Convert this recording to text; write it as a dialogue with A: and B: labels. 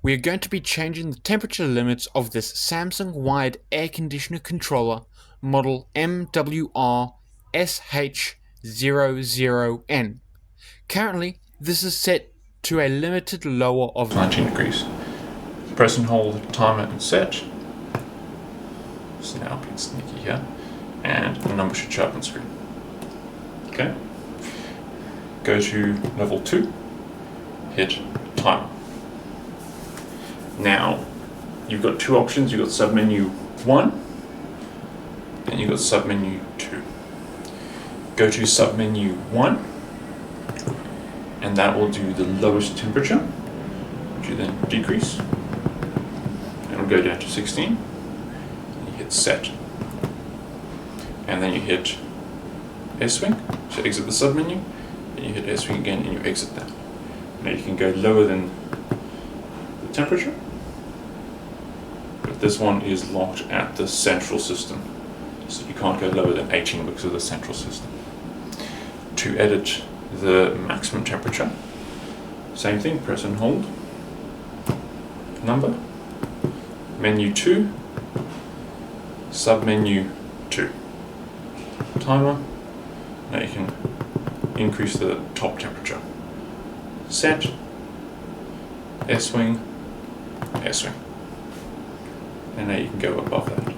A: we are going to be changing the temperature limits of this Samsung wired air conditioner controller model MWR-SH00N. Currently, this is set to a limited lower of
B: 19 degrees. Press and hold the timer and set. So now being sneaky here, and the number should show up on screen. Okay. Go to level 2, hit timer. Now, you've got two options. You've got submenu 1 and you've got submenu 2. Go to submenu 1 and that will do the lowest temperature, which you then decrease. And it'll go down to 16. And you hit set. And then you hit S-swing to exit the submenu. And you hit S-swing again and you exit that. Now you can go lower than the temperature. But this one is locked at the central system. So you can't go lower than 18 because of the central system. To edit the maximum temperature, same thing, press and hold, number, menu 2, submenu 2, timer. Now you can increase the top temperature, set, S-swing, S-swing, and now you can go above that.